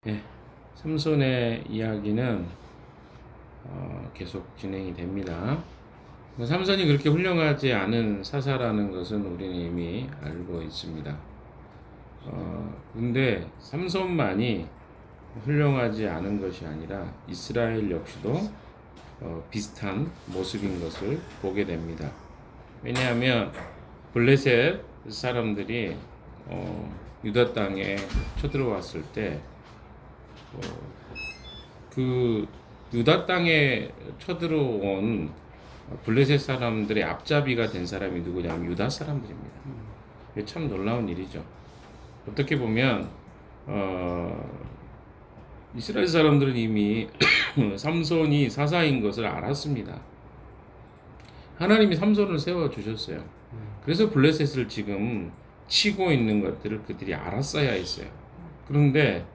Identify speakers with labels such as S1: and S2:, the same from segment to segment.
S1: 네, 삼손의 이야기는 계속 진행이 됩니다. 삼손이 그렇게 훌륭하지 않은 사사라는 것은 우리는 이미 알고 있습니다. 근데 삼손만이 훌륭하지 않은 것이 아니라 이스라엘 역시도 비슷한 모습인 것을 보게 됩니다. 왜냐하면 블레셋 사람들이 유다 땅에 쳐들어왔을 때 그 유다 땅에 쳐들어온 블레셋 사람들의 앞잡이가 된 사람이 누구냐면 유다 사람들입니다. 이게 참 놀라운 일이죠. 어떻게 보면 이스라엘 사람들은 이미 삼손이 사사인 것을 알았습니다. 하나님이 삼손을 세워 주셨어요. 그래서 블레셋을 지금 치고 있는 것들을 그들이 알았어야 했어요. 그런데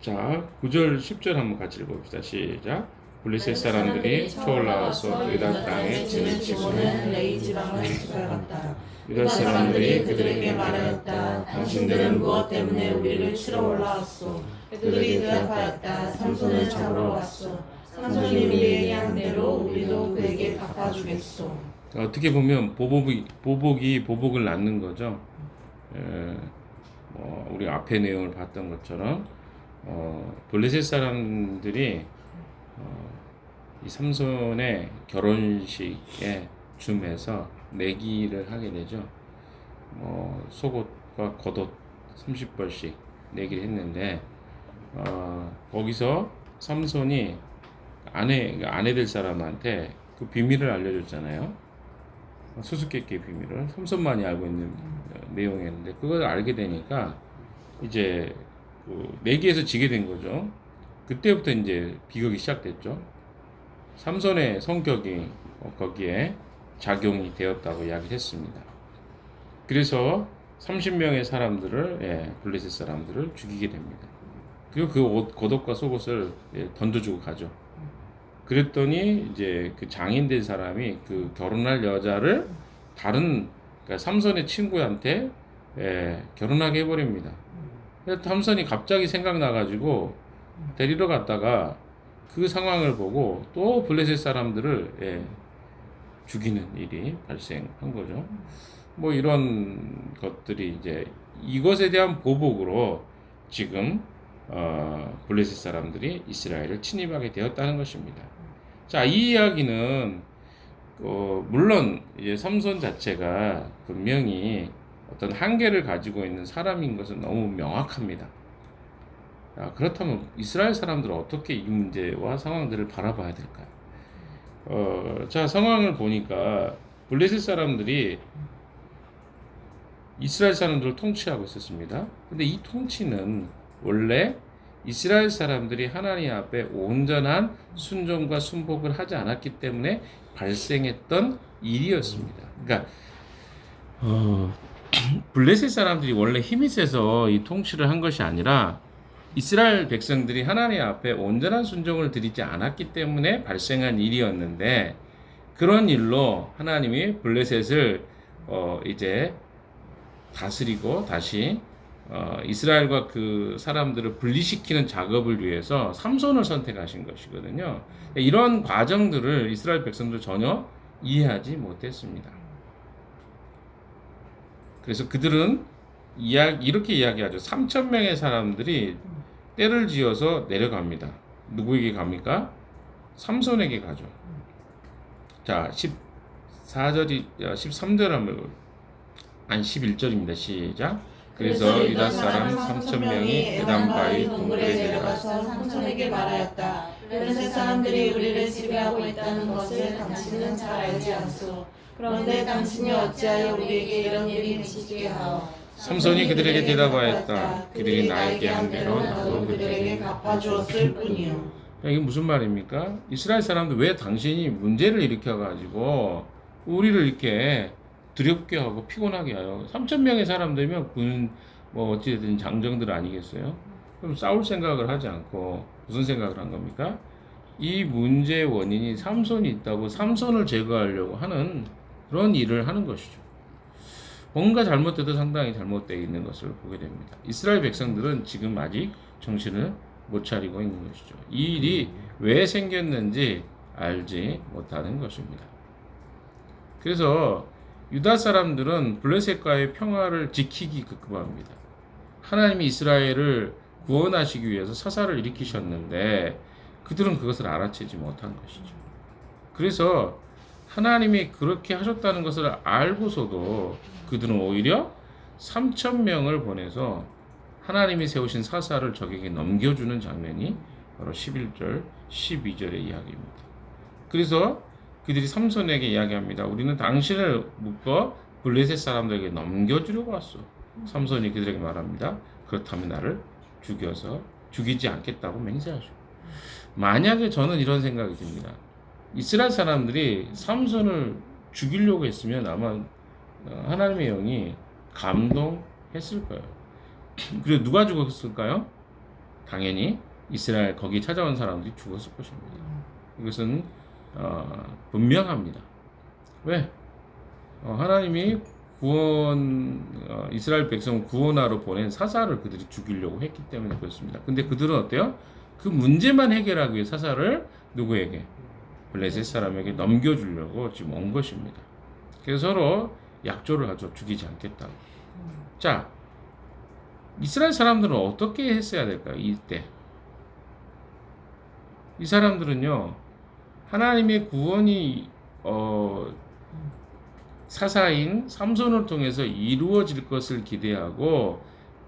S1: 자, 9절, 10절 한번 같이 읽어봅시다. 시작. 블레셋 사람들이 쳐올라와서 유다 땅에 진을 치고는 레이 지방을 지배받다. 유다 사람들이 그들에게 말하였다. 당신들은 무엇 때문에 우리를 치러 올라왔소? 그들이 대답하였다. 삼손을 잡으러 왔소. 삼손이 우리에게 한 대로 우리도 그에게 갚아주겠소. 어떻게 보면 보복이 보복을 낳는 거죠. 우리 앞에 내용을 봤던 것처럼 블레셋 사람들이 이 삼손의 결혼식에 줌해서 내기를 하게 되죠. 속옷과 겉옷 30벌씩 내기를 했는데 거기서 삼손이 아내 될 사람한테 그 비밀을 알려줬잖아요. 수수께끼 비밀을 삼손만이 알고 있는 내용이었는데 그걸 알게 되니까 이제 내기에서 지게 된 거죠. 그때부터 이제 비극이 시작됐죠. 삼손의 성격이 거기에 작용이 되었다고 이야기했습니다. 그래서 30명의 사람들을 블레셋 사람들을 죽이게 됩니다. 그리고 그 겉옷과 속옷을 던져주고 가죠. 그랬더니 이제 그 장인된 사람이 그 결혼할 여자를 다른 그러니까 삼손의 친구한테 결혼하게 해버립니다. 삼손이 갑자기 생각나가지고 데리러 갔다가 그 상황을 보고 또 블레셋 사람들을 죽이는 일이 발생한 거죠. 이런 것들이 이제 이것에 대한 보복으로 지금 블레셋 사람들이 이스라엘을 침입하게 되었다는 것입니다. 자, 이 이야기는 물론 이제 삼손 자체가 분명히 어떤 한계를 가지고 있는 사람인 것은 너무 명확합니다. 그렇다면 이스라엘 사람들은 어떻게 이 문제와 상황들을 바라봐야 될까요? 자, 상황을 보니까 블레셋 사람들이 이스라엘 사람들을 통치하고 있었습니다. 근데 이 통치는 원래 이스라엘 사람들이 하나님 앞에 온전한 순종과 순복을 하지 않았기 때문에 발생했던 일이었습니다. 그러니까 블레셋 사람들이 원래 힘이 세서 이 통치를 한 것이 아니라 이스라엘 백성들이 하나님 앞에 온전한 순종을 드리지 않았기 때문에 발생한 일이었는데 그런 일로 하나님이 블레셋을 이제 다스리고 다시 이스라엘과 그 사람들을 분리시키는 작업을 위해서 삼손을 선택하신 것이거든요. 이런 과정들을 이스라엘 백성들 전혀 이해하지 못했습니다. 그래서 그들은 이렇게 이야기하죠. 3,000명의 사람들이 떼를 지어서 내려갑니다. 누구에게 갑니까? 삼손에게 가죠. 자, 13절 한번 11절입니다. 시작. 그래서 유다 사람 3,000명이 에담바위 동굴에 내려가서
S2: 삼손에게 말하였다. 블레셋 사람들이 우리를 지배하고 있다는 것을 당신은 잘 알지 않소. 그런데 당신이 어찌하여 우리에게 이런 일이 미치게 하오.
S1: 삼손이 그들에게 대답하였다. 그들이 나에게 한 대로 나도 그들에게
S2: 갚아주었을 뿐이요.
S1: 이게 무슨 말입니까? 이스라엘 사람들 왜 당신이 문제를 일으켜가지고 우리를 이렇게 두렵게 하고 피곤하게 해요. 3,000명의 사람들이면 군 어찌됐든 장정들 아니겠어요? 그럼 싸울 생각을 하지 않고 무슨 생각을 한 겁니까? 이 문제의 원인이 삼손이 있다고 삼손을 제거하려고 하는 그런 일을 하는 것이죠. 뭔가 잘못돼도 상당히 잘못되어 있는 것을 보게 됩니다. 이스라엘 백성들은 지금 아직 정신을 못 차리고 있는 것이죠. 이 일이 왜 생겼는지 알지 못하는 것입니다. 그래서 유다 사람들은 블레셋과의 평화를 지키기 급급합니다. 하나님이 이스라엘을 구원하시기 위해서 사사를 일으키셨는데 그들은 그것을 알아채지 못한 것이죠. 그래서 하나님이 그렇게 하셨다는 것을 알고서도 그들은 오히려 3,000명을 보내서 하나님이 세우신 사사를 적에게 넘겨주는 장면이 바로 11절, 12절의 이야기입니다. 그래서 그들이 삼손에게 이야기합니다. 우리는 당신을 묶어 블레셋 사람들에게 넘겨주려고 왔어. 삼손이 그들에게 말합니다. 그렇다면 나를 죽이지 않겠다고 맹세하죠. 만약에 저는 이런 생각이 듭니다. 이스라엘 사람들이 삼손을 죽이려고 했으면 아마 하나님의 영이 감동했을 거예요. 그리고 누가 죽었을까요? 당연히 이스라엘 거기 찾아온 사람들이 죽었을 것입니다. 이것은 분명합니다. 왜? 하나님이 이스라엘 백성을 구원하러 보낸 사사를 그들이 죽이려고 했기 때문에 그렇습니다. 근데 그들은 어때요? 그 문제만 해결하기 위해 사사를 누구에게? 블레셋 사람에게 넘겨주려고 지금 온 것입니다. 그래서 서로 약조를 하죠. 죽이지 않겠다고. 자, 이스라엘 사람들은 어떻게 했어야 될까요? 이때. 이 사람들은요, 하나님의 구원이 사사인 삼손을 통해서 이루어질 것을 기대하고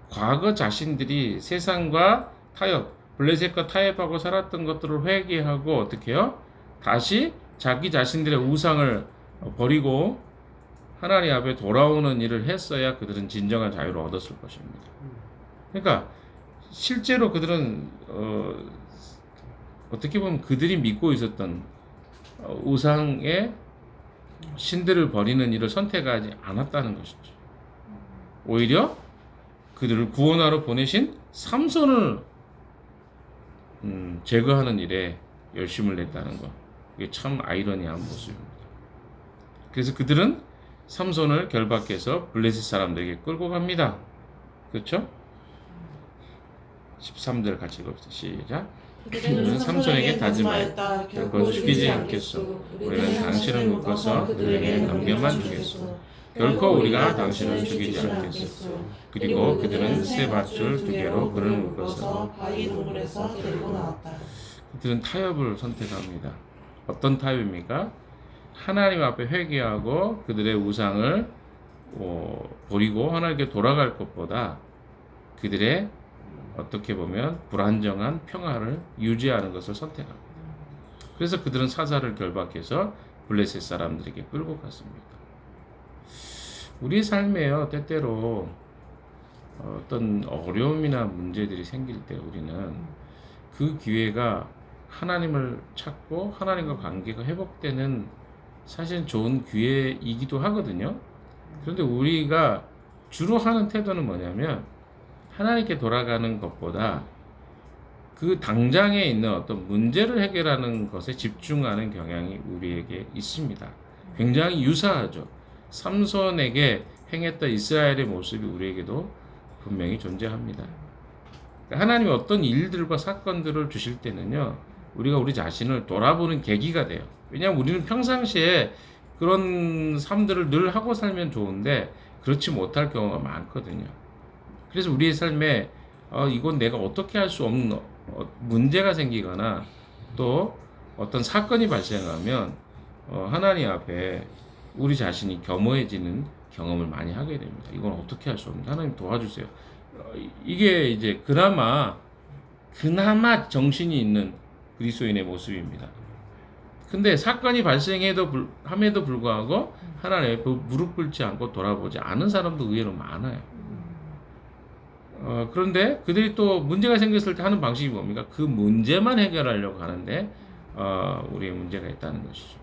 S1: 과거 자신들이 세상과 타협, 블레셋과 타협하고 살았던 것들을 회개하고 어떻게 해요? 다시 자기 자신들의 우상을 버리고 하나님 앞에 돌아오는 일을 했어야 그들은 진정한 자유를 얻었을 것입니다. 그러니까 실제로 그들은 어떻게 보면 그들이 믿고 있었던 우상의 신들을 버리는 일을 선택하지 않았다는 것이죠. 오히려 그들을 구원하러 보내신 삼손을 제거하는 일에 열심을 냈다는 것. 이게 참 아이러니한 모습입니다. 그래서 그들은 삼손을 결박해서 블레셋 사람들에게 끌고 갑니다. 그렇죠? 13절 같이 읽읍시다. 시작. 그들은 삼손에게 다짐하였다. 결코 죽이지 않겠소. 우리는 당신을 묶어서 그들에게 넘겨만 주겠소. 결코 우리가 당신을 죽이지 않겠소. 그리고 그들은 새 밧줄 2개로 그를 묶어서
S2: 바위 동굴에서 데리고 나왔다.
S1: 그들은 타협을 선택합니다. 어떤 타협입니까? 하나님 앞에 회개하고 그들의 우상을 버리고 하나님께 돌아갈 것보다 그들의 어떻게 보면 불안정한 평화를 유지하는 것을 선택합니다. 그래서 그들은 사사를 결박해서 블레셋 사람들에게 끌고 갔습니다. 우리 삶에요, 때때로 어떤 어려움이나 문제들이 생길 때 우리는 그 기회가 하나님을 찾고 하나님과 관계가 회복되는 사실 좋은 기회이기도 하거든요. 그런데 우리가 주로 하는 태도는 뭐냐면 하나님께 돌아가는 것보다 그 당장에 있는 어떤 문제를 해결하는 것에 집중하는 경향이 우리에게 있습니다. 굉장히 유사하죠. 삼손에게 행했던 이스라엘의 모습이 우리에게도 분명히 존재합니다. 하나님이 어떤 일들과 사건들을 주실 때는요, 우리가 우리 자신을 돌아보는 계기가 돼요. 왜냐하면 우리는 평상시에 그런 삶들을 늘 하고 살면 좋은데 그렇지 못할 경우가 많거든요. 그래서 우리의 삶에 이건 내가 어떻게 할 수 없는 문제가 생기거나 또 어떤 사건이 발생하면 하나님 앞에 우리 자신이 겸허해지는 경험을 많이 하게 됩니다. 이건 어떻게 할 수 없는데 하나님 도와주세요. 이게 이제 그나마 정신이 있는 그리스도인의 모습입니다. 근데 사건이 함에도 불구하고 하나님 앞에 무릎 꿇지 않고 돌아보지 않은 사람도 의외로 많아요. 그런데 그들이 또 문제가 생겼을 때 하는 방식이 뭡니까? 그 문제만 해결하려고 하는데 우리의 문제가 있다는 것이죠.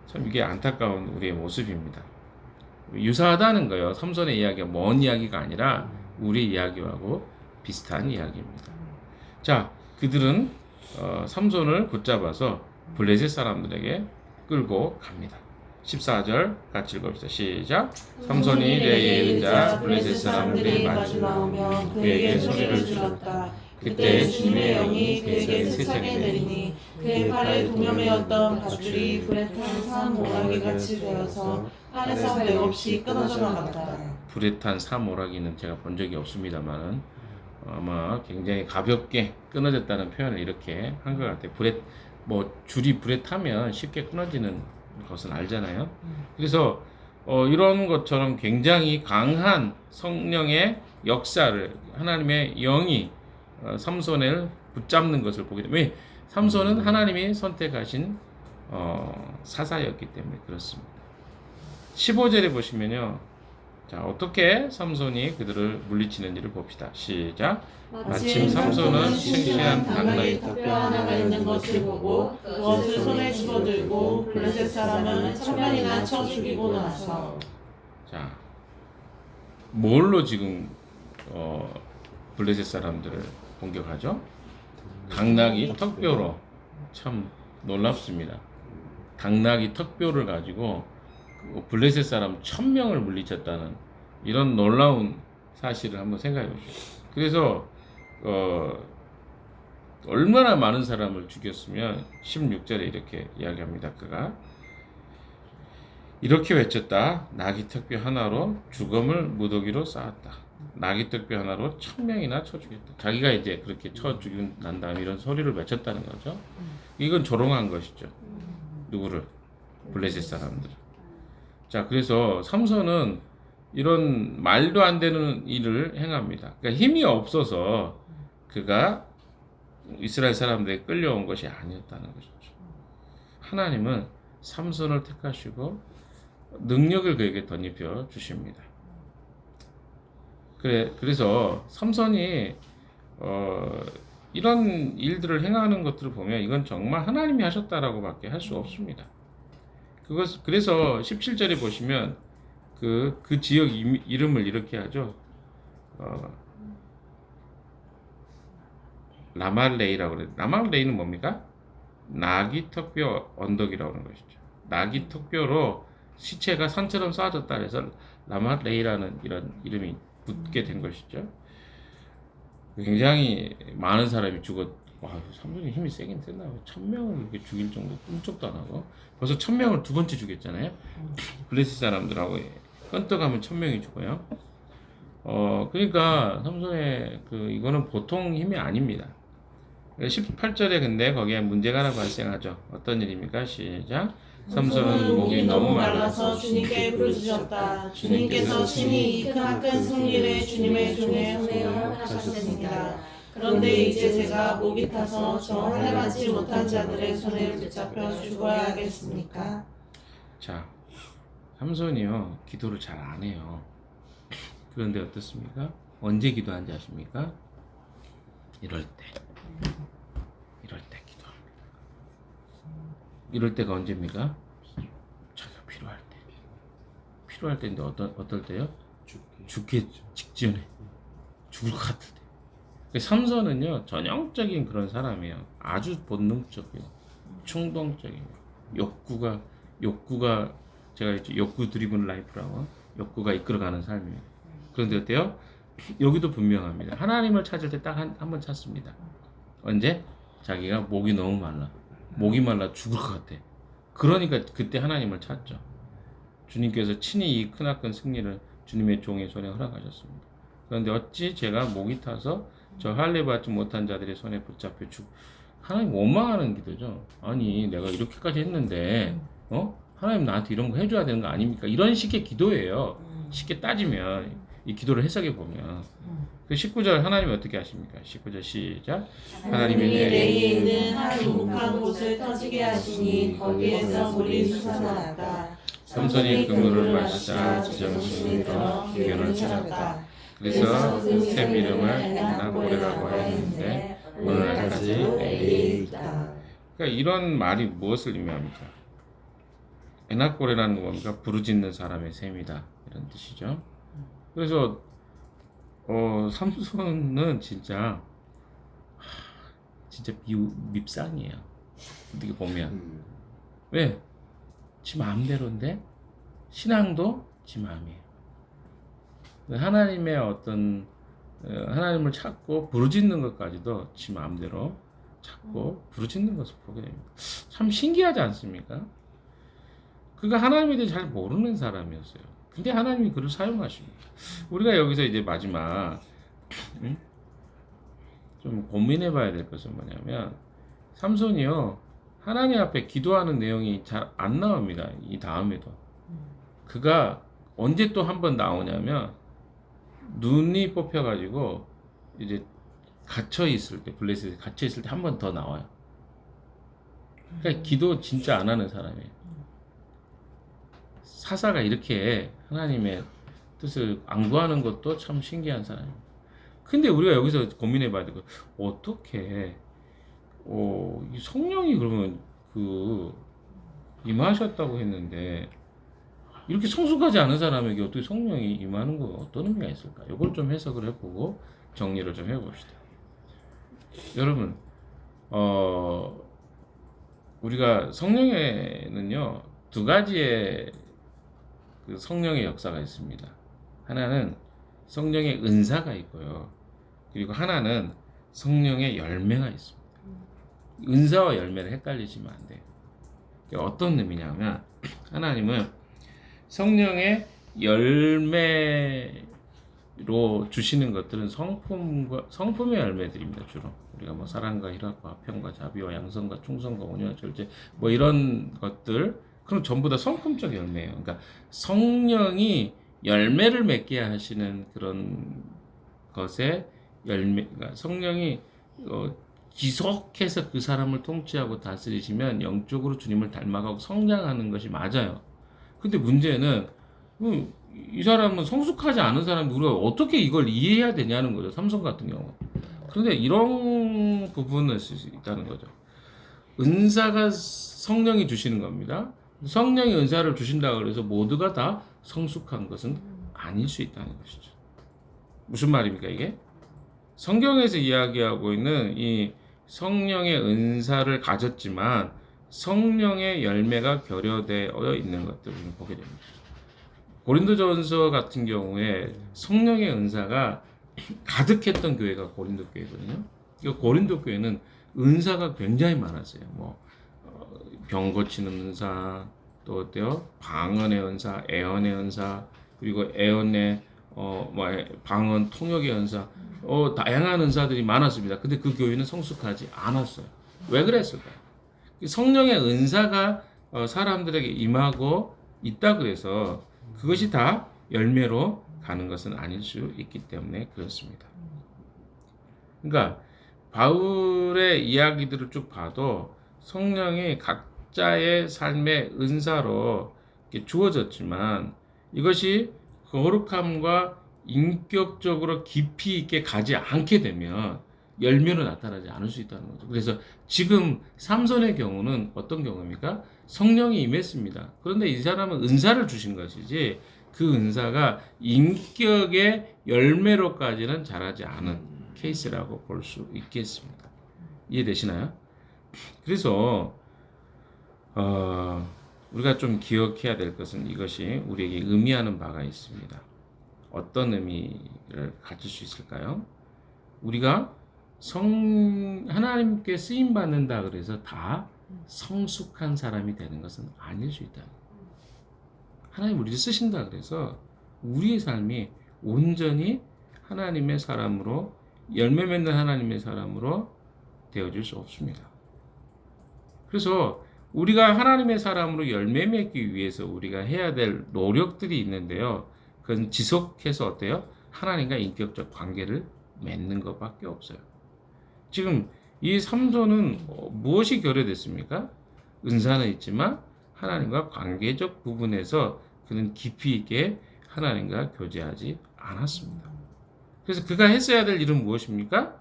S1: 참 이게 안타까운 우리의 모습입니다. 유사하다는 거예요. 삼손의 이야기가 먼 이야기가 아니라 우리 이야기하고 비슷한 이야기입니다. 자, 그들은 삼손을 붙잡아서 블레셋 사람들에게 끌고 갑니다. 14절 같이 읽읍시다. 시작. 삼손이 레이에 이르자 블레셋 사람들이 마주 나오며 그에게 소리를 질렀다. 그때 주님의 영이 그에게 세차게 내리니 그의 팔에 동여매었던 밧줄이 불에 탄 사모라기 같이 되어서 팔에서 맥없이 끊어져 나갔다. 불에 탄 사모라기는 제가 본 적이 없습니다만은 아마 굉장히 가볍게 끊어졌다는 표현을 이렇게 한 것 같아요. 줄이 불에 타면 쉽게 끊어지는 것은 알잖아요. 그래서 이런 것처럼 굉장히 강한 성령의 역사를 하나님의 영이 삼손을 붙잡는 것을 보게 됩니다. 왜? 삼손은 하나님이 선택하신 사사였기 때문에 그렇습니다. 15절에 보시면요. 자, 어떻게 삼손이 그들을 물리치는지를 봅시다. 시작. 마침 삼손은 싱싱한 당나귀
S2: 뼈 하나가 있는 것을 보고 그것을 손에 집어들고 블레셋 사람은 천명이나 쳐 죽이고 나서.
S1: 자, 뭘로 지금 블레셋 사람들을 공격하죠? 당나귀 턱뼈로. 참 놀랍습니다. 당나귀 턱뼈를 가지고 블레셋 사람 1000명을 물리쳤다는 이런 놀라운 사실을 한번 생각해 보십시오. 그래서 얼마나 많은 사람을 죽였으면 16절에 이렇게 이야기합니다. 그가 이렇게 외쳤다. 나귀 턱뼈 하나로 죽음을 무더기로 쌓았다. 나귀 턱뼈 하나로 1000명이나 쳐 죽였다. 자기가 이제 그렇게 쳐 죽인 난 다음에 이런 소리를 외쳤다는 거죠. 이건 조롱한 것이죠. 누구를? 블레셋 사람들. 자, 그래서 삼손은 이런 말도 안 되는 일을 행합니다. 그러니까 힘이 없어서 그가 이스라엘 사람들에게 끌려온 것이 아니었다는 것이죠. 하나님은 삼손을 택하시고 능력을 그에게 덧입혀 주십니다. 그래서 삼손이 이런 일들을 행하는 것들을 보면 이건 정말 하나님이 하셨다라고밖에 할 수 없습니다. 그래서 17절에 보시면 그 지역 이름을 이렇게 하죠. 라말레이라고 그래요. 라말레이는 뭡니까? 나귀 턱뼈 언덕이라고 하는 것이죠. 나귀 턱뼈로 시체가 산처럼 쌓아졌다 해서 라말레이라는 이런 이름이 붙게 된 것이죠. 굉장히 많은 사람이 와, 삼손이 힘이 세긴 세나. 1000명을 이렇게 죽일 정도 꿈쩍도 안 하고 벌써 1000명을 두 번째 죽였잖아요. 블레셋 사람들하고 끈떡하면 1000명이 죽어요. 그러니까 삼손의 이거는 보통 힘이 아닙니다. 18절에 근데 거기에 문제가 하나 발생하죠. 어떤 일입니까? 시작. 삼손은 목이 너무 말라서
S2: 주님께 부르짖었다. 주님께서 친히 이 크나큰 승리를 주님의 종의 손에 허락하셨습니다. 그런데 이제 제가 목이 타서 저 할례받지 못한 자들의 손에 붙잡혀 죽어야 하겠습니까?
S1: 자, 삼손이요 기도를 잘 안 해요. 그런데 어떻습니까? 언제 기도한지 아십니까? 이럴 때 기도합니다. 이럴 때가 언제입니까? 자기가 필요할 때인데 어떨 때요? 죽기 직전에 죽을 것 같을 때. 삼손은요 전형적인 그런 사람이에요. 아주 본능적이고 충동적이고 욕구가 제가 이제 욕구 드리븐 라이프라고 욕구가 이끌어가는 삶이에요. 그런데 어때요? 여기도 분명합니다. 하나님을 찾을 때 딱 한 번 찾습니다. 언제? 자기가 목이 너무 말라 죽을 것 같아. 그러니까 그때 하나님을 찾죠. 주님께서 친히 이 크나큰 승리를 주님의 종의 손에 허락하셨습니다. 그런데 어찌 제가 목이 타서 저 할례 받지 못한 자들의 손에 붙잡혀 하나님 원망하는 기도죠. 아니 내가 이렇게까지 했는데 하나님 나한테 이런 거 해줘야 되는 거 아닙니까? 이런 식의 기도예요. 쉽게 따지면 이 기도를 해석해 보면 그 19절 하나님이 어떻게 하십니까? 19절 시작. 하나님이
S2: 레이에 있는 한 우묵한 곳을 터지게 하시니 거기에서 물이 솟아나왔다.
S1: 삼손이 그 물을 마시자 제정신이 들어 기근을 찾았다. 그래서 샘 이름을 에나고레라고 했는데 오늘날까지 레이에 있다. 그러니까 이런 말이 무엇을 의미합니까? 에나고레라는 건 뭡니까? 부르짖는 사람의 셈이다 이런 뜻이죠. 그래서 삼손은 진짜 밉상이에요. 어떻게 보면 왜? 지 마음대로인데 신앙도 지 마음이에요. 하나님의 어떤 하나님을 찾고 부르짖는 것까지도 지 마음대로 찾고 부르짖는 것을 보게 됩니다. 참 신기하지 않습니까? 그가 하나님에 대해 잘 모르는 사람이었어요. 근데 하나님이 그를 사용하십니다. 우리가 여기서 이제 마지막 좀 고민해 봐야 될 것은 뭐냐면 삼손이요 하나님 앞에 기도하는 내용이 잘 안 나옵니다. 이 다음에도 그가 언제 또 한 번 나오냐면 눈이 뽑혀가지고 이제 갇혀 있을 때 블레셋에 갇혀 있을 때 한 번 더 나와요. 그러니까 기도 진짜 안 하는 사람이에요. 사사가 이렇게 하나님의 뜻을 안 구하는 것도 참 신기한 사람이에요. 근데 우리가 여기서 고민해 봐야 되고 어떻게 이 성령이 그러면 임하셨다고 했는데 이렇게 성숙하지 않은 사람에게 어떻게 성령이 임하는 거 어떤 의미가 있을까? 이걸 좀 해석을 해보고 정리를 좀 해봅시다. 여러분, 우리가 성령에는요 두 가지의 그 성령의 역사가 있습니다. 하나는 성령의 은사가 있고요. 그리고 하나는 성령의 열매가 있습니다. 은사와 열매를 헷갈리시면 안 돼요. 어떤 의미냐면 하나님은 성령의 열매로 주시는 것들은 성품의 열매들입니다. 주로 우리가 뭐 사랑과 희락과 화평과 자비와 양선과 충성과 온유와 절제 뭐 이런 것들 그럼 전부 다 성품적 열매예요. 그러니까 성령이 열매를 맺게 하시는 그런 것의 열매, 그러니까 성령이 지속해서 그 사람을 통치하고 다스리시면 영적으로 주님을 닮아가고 성장하는 것이 맞아요. 근데 문제는 이 사람은 성숙하지 않은 사람이 우리가 어떻게 이걸 이해해야 되냐는 거죠. 삼손 같은 경우. 그런데 이런 부분을 쓸 수 있다는 거죠. 은사가 성령이 주시는 겁니다. 성령이 은사를 주신다고 해서 모두가 다 성숙한 것은 아닐 수 있다는 것이죠. 무슨 말입니까 이게? 성경에서 이야기하고 있는 이 성령의 은사를 가졌지만 성령의 열매가 결여되어 있는 것들을 보게 됩니다. 고린도전서 같은 경우에 성령의 은사가 가득했던 교회가 고린도 교회거든요. 고린도 교회는 은사가 굉장히 많았어요. 병 고치는 은사, 또 어때요? 방언의 은사, 애언의 은사, 그리고 애언의 방언, 통역의 은사, 다양한 은사들이 많았습니다. 근데 그 교회는 성숙하지 않았어요. 왜 그랬을까요? 성령의 은사가 사람들에게 임하고 있다 그래서 그것이 다 열매로 가는 것은 아닐 수 있기 때문에 그렇습니다. 그러니까 바울의 이야기들을 쭉 봐도 성령이 각자의 삶의 은사로 주어졌지만 이것이 거룩함과 인격적으로 깊이 있게 가지 않게 되면 열매로 나타나지 않을 수 있다는 거죠. 그래서 지금 삼손의 경우는 어떤 경우입니까? 성령이 임했습니다. 그런데 이 사람은 은사를 주신 것이지 그 은사가 인격의 열매로까지는 자라지 않은 케이스라고 볼 수 있겠습니다. 이해되시나요? 그래서 우리가 좀 기억해야 될 것은 이것이 우리에게 의미하는 바가 있습니다. 어떤 의미를 가질 수 있을까요? 우리가 하나님께 쓰임 받는다 그래서 다 성숙한 사람이 되는 것은 아닐 수 있다. 하나님 우리를 쓰신다 그래서 우리의 삶이 온전히 하나님의 사람으로 열매 맺는 하나님의 사람으로 되어질 수 없습니다. 그래서 우리가 하나님의 사람으로 열매 맺기 위해서 우리가 해야 될 노력들이 있는데요. 그건 지속해서 어때요? 하나님과 인격적 관계를 맺는 것밖에 없어요. 지금 이 삼손은 무엇이 결여됐습니까? 은사는 있지만 하나님과 관계적 부분에서 그는 깊이 있게 하나님과 교제하지 않았습니다. 그래서 그가 했어야 될 일은 무엇입니까?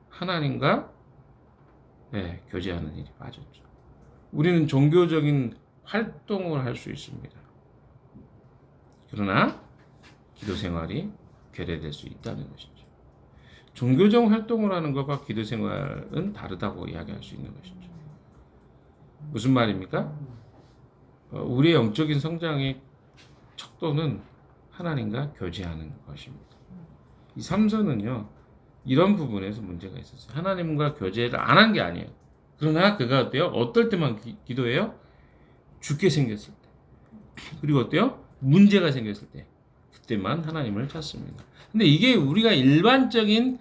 S1: 하나님과 교제하는 일이 빠졌죠. 우리는 종교적인 활동을 할 수 있습니다. 그러나 기도 생활이 결여될 수 있다는 것이죠. 종교적 활동을 하는 것과 기도 생활은 다르다고 이야기할 수 있는 것이죠. 무슨 말입니까? 우리의 영적인 성장의 척도는 하나님과 교제하는 것입니다. 이 삼손은요 이런 부분에서 문제가 있었어요. 하나님과 교제를 안 한 게 아니에요. 그러나 그가 어때요? 어떨 때만 기도해요? 죽게 생겼을 때. 그리고 어때요? 문제가 생겼을 때. 그때만 하나님을 찾습니다. 근데 이게 우리가 일반적인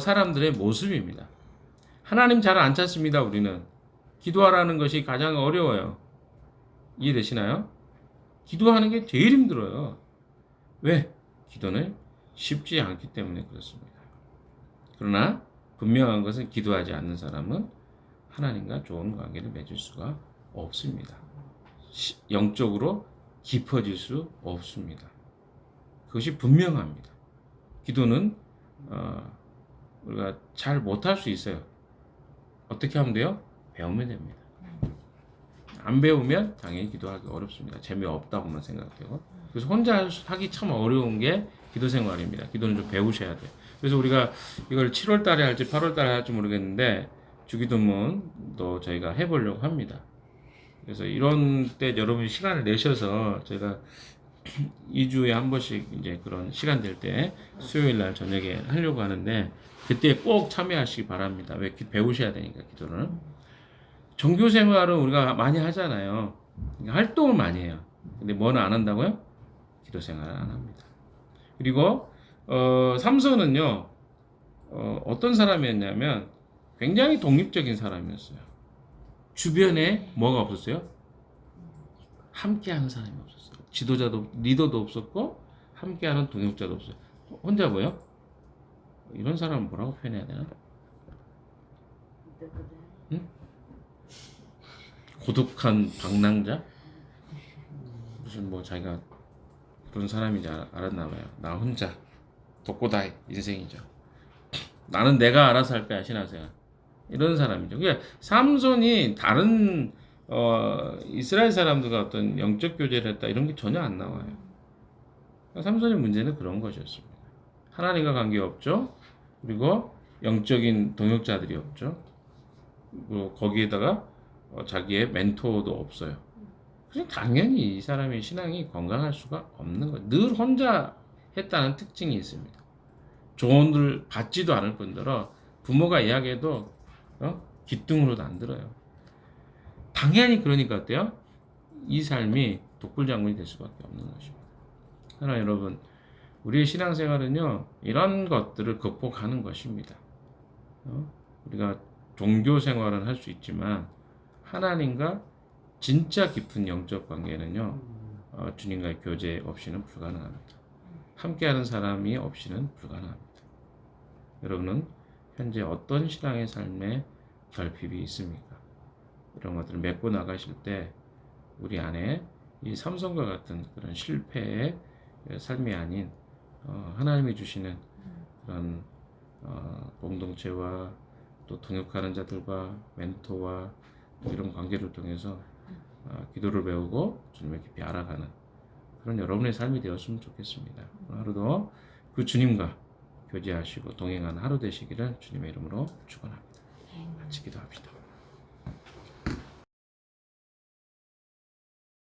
S1: 사람들의 모습입니다. 하나님 잘 안 찾습니다. 우리는 기도하라는 것이 가장 어려워요. 이해되시나요? 기도하는 게 제일 힘들어요. 왜? 기도는 쉽지 않기 때문에 그렇습니다. 그러나 분명한 것은 기도하지 않는 사람은 하나님과 좋은 관계를 맺을 수가 없습니다. 영적으로 깊어질 수 없습니다. 그것이 분명합니다. 기도는 우리가 잘 못할 수 있어요. 어떻게 하면 돼요? 배우면 됩니다. 안 배우면 당연히 기도하기 어렵습니다. 재미없다고만 생각되고. 그래서 혼자 하기 참 어려운 게 기도 생활입니다. 기도는 좀 배우셔야 돼요. 그래서 우리가 이걸 7월 달에 할지 8월 달에 할지 모르겠는데 주기도문도 저희가 해보려고 합니다. 그래서 이런 때 여러분이 시간을 내셔서 제가 2주에 한 번씩 이제 그런 시간 될 때 수요일 날 저녁에 하려고 하는데 그때 꼭 참여하시기 바랍니다. 왜 배우셔야 되니까 기도를. 종교 생활은 우리가 많이 하잖아요. 활동을 많이 해요. 근데 뭐는 안 한다고요? 기도 생활을 안 합니다. 그리고 삼손은요 어떤 사람이었냐면 굉장히 독립적인 사람이었어요. 주변에 뭐가 없었어요? 함께하는 사람이 없었어요. 지도자도 리더도 없었고 함께하는 동역자도 없어요. 혼자 뭐요? 이런 사람은 뭐라고 표현해야 되나? 응? 고독한 방랑자? 무슨 뭐 자기가 그런 사람인지 알았나 봐요. 나 혼자 독고다이 인생이죠. 나는 내가 알아서 할 거야 신하세요. 이런 사람이죠. 그러니까 삼손이 다른 이스라엘 사람들과 어떤 영적 교제를 했다 이런 게 전혀 안 나와요. 그러니까 삼손의 문제는 그런 것이었습니다. 하나님과 관계 없죠. 그리고 영적인 동역자들이 없죠. 그리고 거기에다가 자기의 멘토도 없어요. 그래서 당연히 이 사람의 신앙이 건강할 수가 없는 거예요. 늘 혼자 했다는 특징이 있습니다. 조언을 받지도 않을 뿐더러 부모가 이야기해도 귓등으로도 안 들어요. 당연히 그러니까 어때요? 이 삶이 독불장군이 될 수밖에 없는 것입니다. 그러나 여러분 우리의 신앙생활은요 이런 것들을 극복하는 것입니다. 우리가 종교 생활은 할 수 있지만 하나님과 진짜 깊은 영적 관계는요 주님과의 교제 없이는 불가능합니다. 함께하는 사람이 없이는 불가능합니다. 여러분은 현재 어떤 신앙의 삶에 결핍이 있습니까? 이런 것들을 메꿔 나가실 때 우리 안에 이 삼손과 같은 그런 실패의 삶이 아닌 하나님이 주시는 그런 공동체와 또 동역하는 자들과 멘토와 이런 관계를 통해서 기도를 배우고 주님을 깊이 알아가는 그런 여러분의 삶이 되었으면 좋겠습니다. 하루도 그 주님과 교제하시고 동행하는 하루 되시기를 주님의 이름으로 축원합니다. 같이 기도합시다.